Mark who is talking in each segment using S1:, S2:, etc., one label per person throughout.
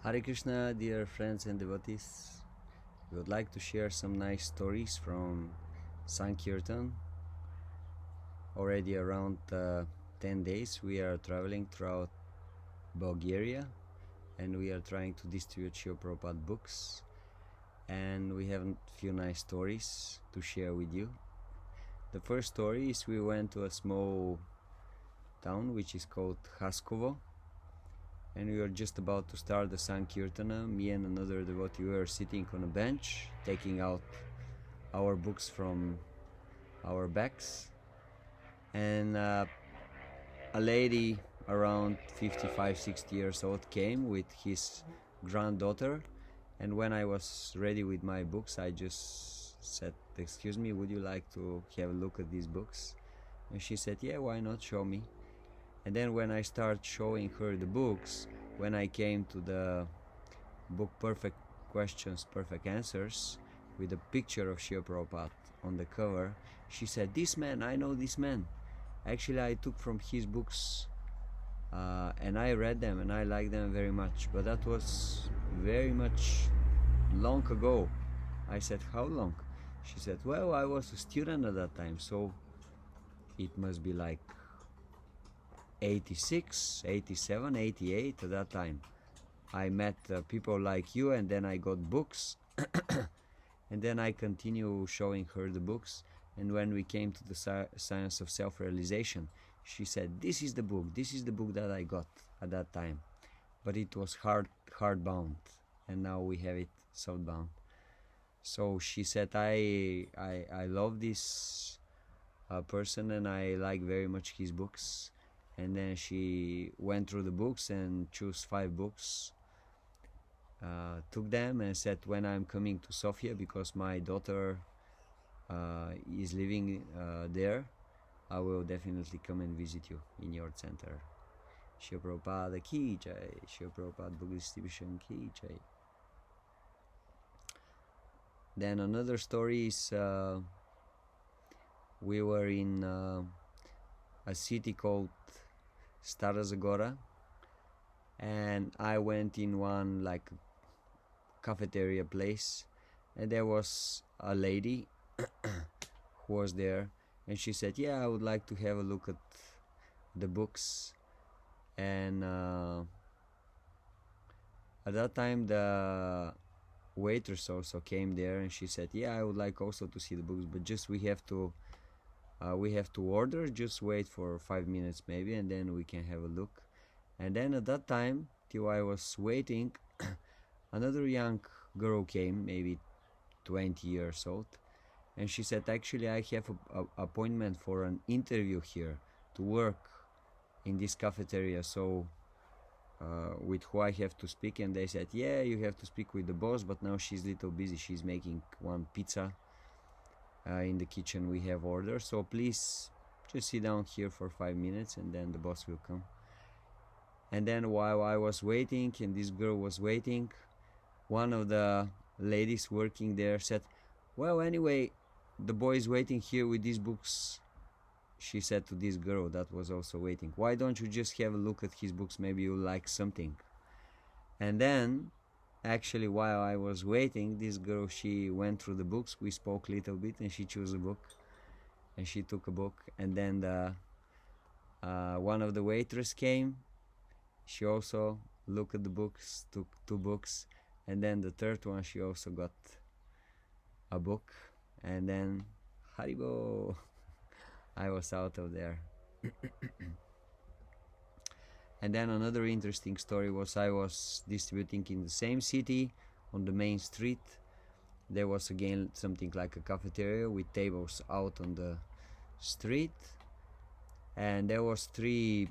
S1: Hare Krishna, dear friends and devotees. We would like to share some nice stories from Sankirtan. Already around 10 days we are traveling throughout Bulgaria and we are trying to distribute Srila Prabhupada books, and we have a few nice stories to share with you. The first story is we went to a small town which is called Haskovo, and we were just about to start the Sankirtana. Me and another devotee were sitting on a bench, taking out our books from our bags, and a lady around 55-60 years old came with his granddaughter, and when I was ready with my books, I just said, "Excuse me, would you like to have a look at these books?" And she said, "Yeah, why not, show me." And then when I started showing her the books, when I came to the book Perfect Questions, Perfect Answers, with a picture of Srila Prabhupada on the cover, she said, "This man, I know this man. Actually, I took from his books and I read them and I like them very much. But that was very much long ago." I said, "How long?" She said, "Well, I was a student at that time, so it must be like 86, 87, 88 at that time. I met people like you, and then I got books." And then I continue showing her the books, and when we came to the science of self-realization, she said, this is the book that I got at that time, but it was hardbound, and now we have it softbound. So she said, I love this person and I like very much his books. And then she went through the books and chose 5 books, took them and said, when I'm coming to Sofia, because my daughter is living there, I will definitely come and visit you in your center. Srila Prabhupada ki jai, Srila Prabhupada book distribution ki jai. Then another story is we were in a city called Stara Zagora, and I went in one like cafeteria place, and there was a lady who was there, and she said, "Yeah, I would like to have a look at the books." And at that time the waitress also came there, and she said, "Yeah, I would like also to see the books, but just we have to order, just wait for 5 minutes maybe, and then we can have a look." And then at that time, till I was waiting, another young girl came, maybe 20 years old, and she said, "Actually, I have an appointment for an interview here to work in this cafeteria, so with who I have to speak?" And they said, "Yeah, you have to speak with the boss, but now she's a little busy, she's making one pizza in the kitchen we have orders, so please just sit down here for 5 minutes and then the boss will come." And then while I was waiting and this girl was waiting, one of the ladies working there said, "Well, anyway, the boy is waiting here with these books." She said to this girl that was also waiting, "Why don't you just have a look at his books, maybe you'll like something." And then actually, while I was waiting, this girl, she went through the books, we spoke a little bit, and she chose a book, and she took a book. And then one of the waitress came, she also looked at the books, took 2 books, and then the third one, she also got a book, and then Haribo, I was out of there. And then another interesting story was I was distributing in the same city on the main street. There was again something like a cafeteria with tables out on the street, and there was 3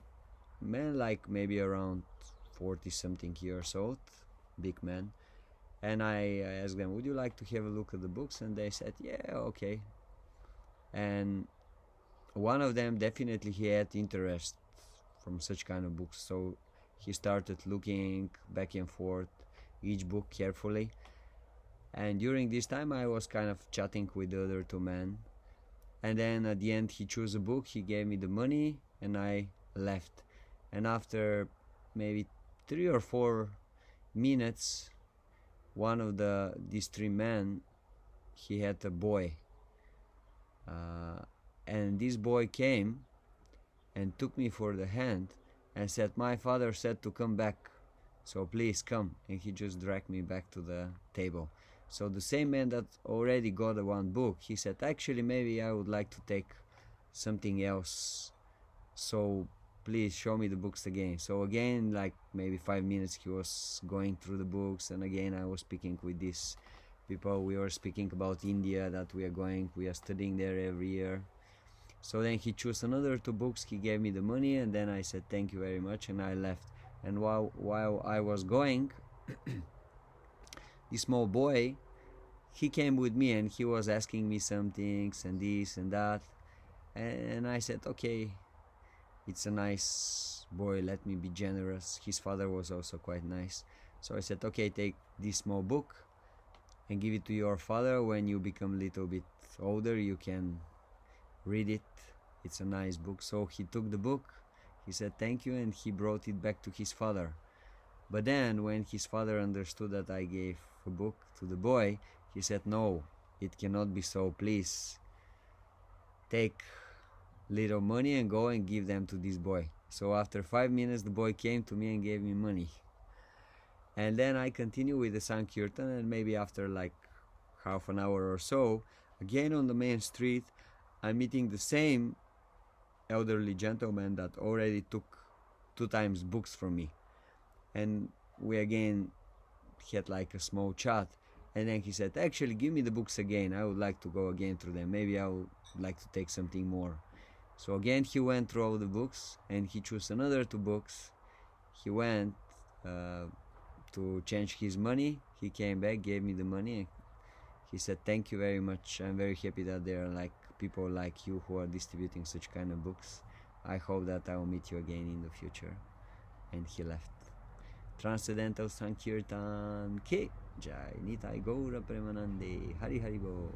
S1: men, like maybe around 40 something years old, big men. And I asked them, "Would you like to have a look at the books?" And they said, "Yeah, okay." And one of them definitely he had interest from such kind of books, so he started looking back and forth each book carefully. And during this time I was kind of chatting with the other 2 men, and then at the end he chose a book, he gave me the money, and I left. And after maybe 3 or 4 minutes, one of these three men, he had a boy, uh, and this boy came and took me for the hand and said, "My father said to come back, so please come." And he just dragged me back to the table. So the same man that already got the one book, he said, "Actually, maybe I would like to take something else, so please show me the books again." So again, like maybe 5 minutes, he was going through the books, and again I was speaking with these people. We were speaking about India, that we are studying there every year. So then he chose another two books, he gave me the money, and then I said thank you very much, and I left. And while I was going, this small boy, he came with me, and he was asking me some things and this and that, and I said, okay, it's a nice boy, let me be generous. His father was also quite nice. So I said, okay, take this small book and give it to your father. When you become a little bit older, you can read it. It's a nice book. So he took the book, he said thank you, and he brought it back to his father. But then when his father understood that I gave a book to the boy, he said, no, it cannot be so, please take little money and go and give them to this boy. So after 5 minutes, the boy came to me and gave me money. And then I continue with the Sankirtan, and maybe after like half an hour or so, again on the main street, I'm meeting the same elderly gentleman that already took 2 times books from me. And we again had like a small chat. And then he said, actually, give me the books again. I would like to go again through them. Maybe I would like to take something more. So again, he went through all the books, and he chose another two books. He went to change his money. He came back, gave me the money, and he said, thank you very much. I'm very happy that there are like people like you who are distributing such kind of books. I hope that I will meet you again in the future. And he left. Transcendental Sankirtan Ke Jai Nitai Gaura Premanande Hari Hari Bo.